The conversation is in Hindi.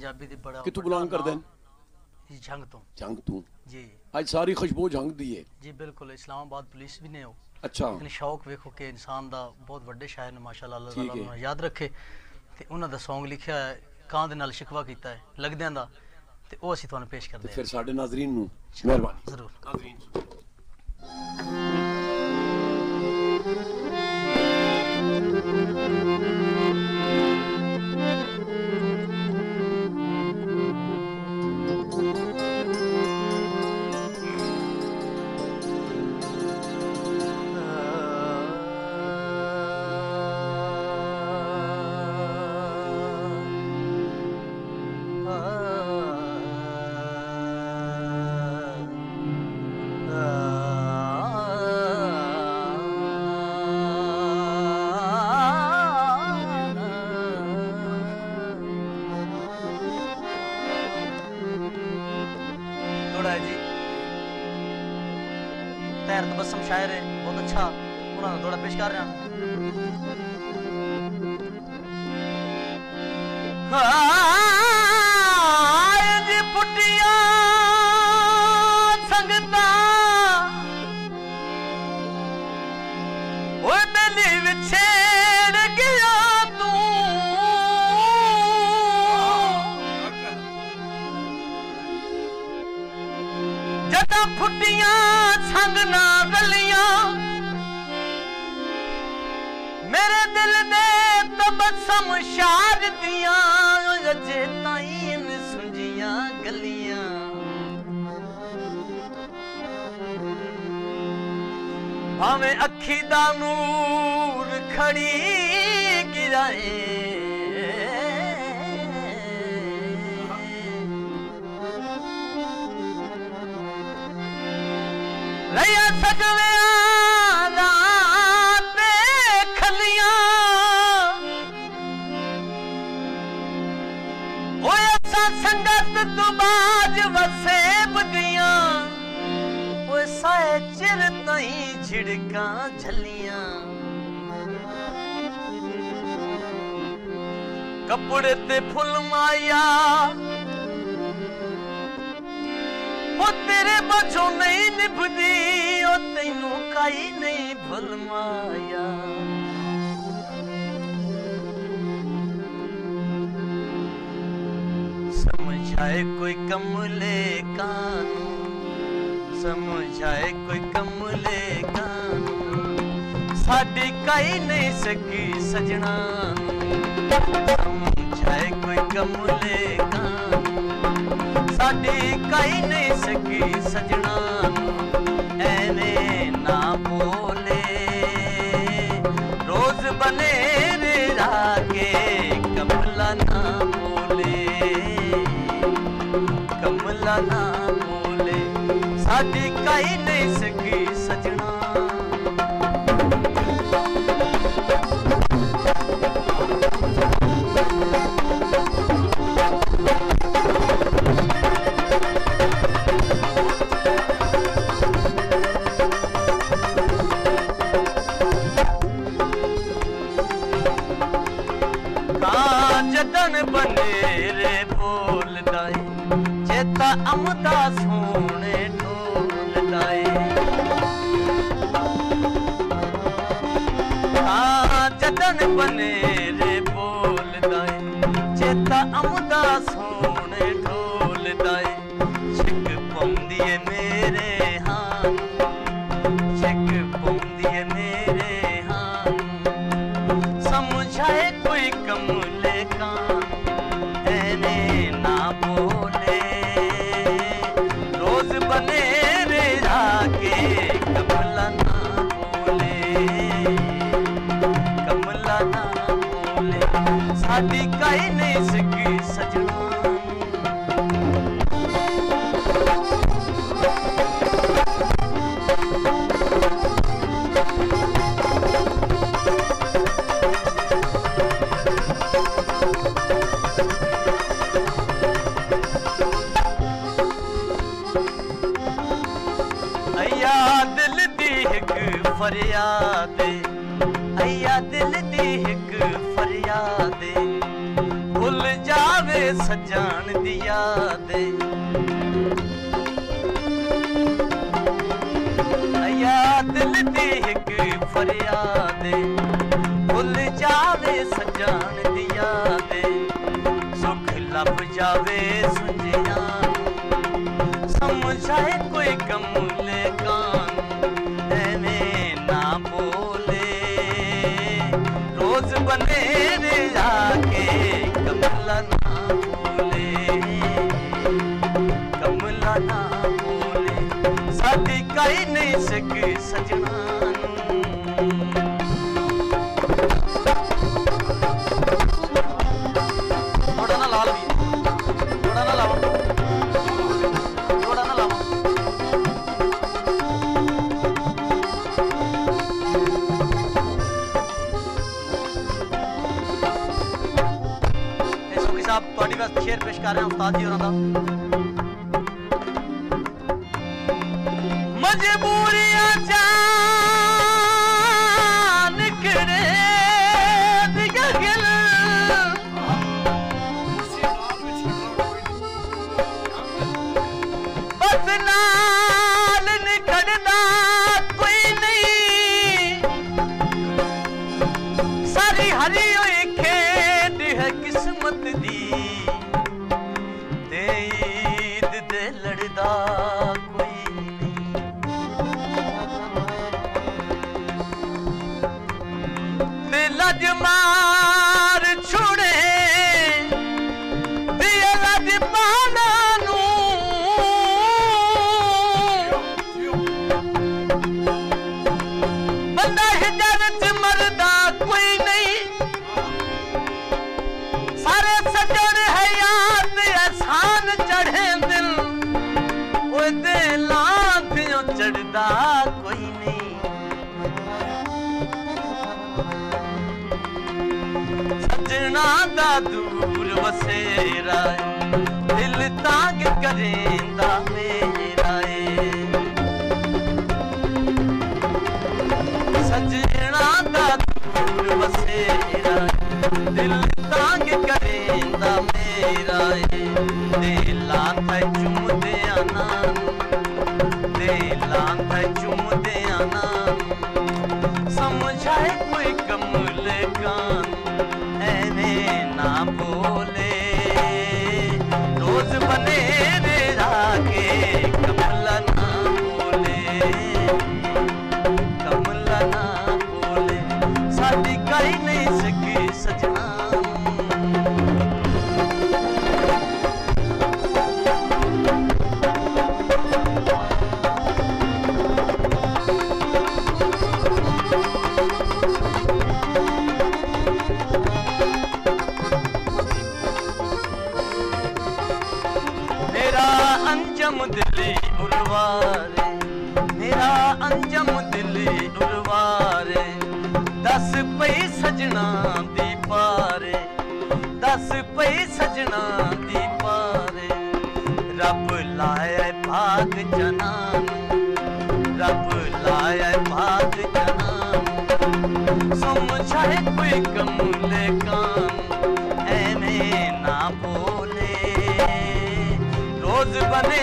पंजाबी दी बड़ा कितों बिलोंग करदे न? झंग तो। झंग तू जी। आज सारी खुशबू झंग दी है जी बिल्कुल। इस्लामाबाद पुलिस भी ने हो। अच्छा। लेकिन शौक वेखो कि इंसान दा बहुत वड्डे शायर ने माशाअल्लाह, अल्लाह ठीक ताला है। याद रखे ते उन्हां दा सॉन्ग लिखिया है कां दे नाल शिकवा कीता है लगदियां दा ते ओ असीं तुहानूं पेश करदे ते हां। फिर साडे नाज़रीन नूं मेहरबानी जरूर। नाज़रीन जी तैर तबस्सुम शायर है बहुत अच्छा, उन्होंने थोड़ा पेश कर रहा जी पुटिया संगता ओए बेली विछेड़ गया तू जदा फुटियां संग ना गलियां मेरे दिल दे तबस्सुम शार दियां अजे ताईं सुंजियां गलियां भावें अखी दा नूर खड़ी गिराए रैया सजविया ते खलियां ओए असा संगत तू बाज वसेब दियां ओए साए चिर ताईं झिड़कां झलियां कपड़े ते फुल माया ओ तेरे बचो नहीं निभदी ओ तैनू काई नहीं भुल माया समझाए कोई कमले कानू समझाए कोई कमले कानू साडी काई नहीं सकी सजना समझाए कोई कमले कानू साडी काई नहीं सकी सजना ऐने ना बोले रोज बने रे रागे कमला ना बोले कमला ना बोले साडी काई नहीं सकी सजना जदन बनेरे बोलदाए चेता अमदा सोने ढोलदाए जदन बनेरे बोलदाए चेता अमदा सोने ढोलदाए छिक पौंदिए मेरे हां छिक पौंदिए मेरे हां समझाए कोई कमले कान ऐने ना बोले रोज बने रे आगे कमला ना बोले कमला ना बोले साडी काई नहीं सकी सजना दिल दी हिक फरियाद अया दिल दी हिक फरियाद भुल जावे जावे सजान दी याद या दिल दी एक फरियाद भुल जावे सजान दी याद सुख लब जावे सुंजिया समझाए कोई कमले कान एवें ना बोले रोज बने रे जाके कमला ना बोले कमला ना बोले साडी काई नहीं सक सजना थोड़ा ना लाल भी थोड़ा ना लावा थोड़ा ना लावा सुखी साहब तुहाडी वास्ते शेर पेश कर रहे हैं उस्ताद जी होरां दा मजबूरियां जान निकले दिया गिल बस नाल निकलदा कोई नहीं सारी हरी हुई खेड है किस्मत दी ते ईद दे लड़दा कोई नहीं लज मार छुड़े दिया लज माना नू बंदा हिजर च मरदा कोई नहीं सारे सजन है याद एहसान चढ़े दिल वो दिलों चढ़दा कोई नहीं सजना दा दूर वसेरा दिल तांग करेंदा मेरा सजना दा दूर वसेरा दिल तांग करेंदा मेरा दिलां थे चुमदे आना दिलां थे चुमदे आना समझाए कोई कमले कान एवें ना बोले रोज बने रे जाके कमला ना बोले कमला ना बोले साडी काई नहीं सकी सजना अंजम दिली उलवारे मेरा अंजम दिली उलवारे दस पई सजना दी पारे दस पई सजना दी पारे रब लाया भाग जनान रब लाया भाग जनान समझाए कोई कमले कान एवें ना बोले रोज बने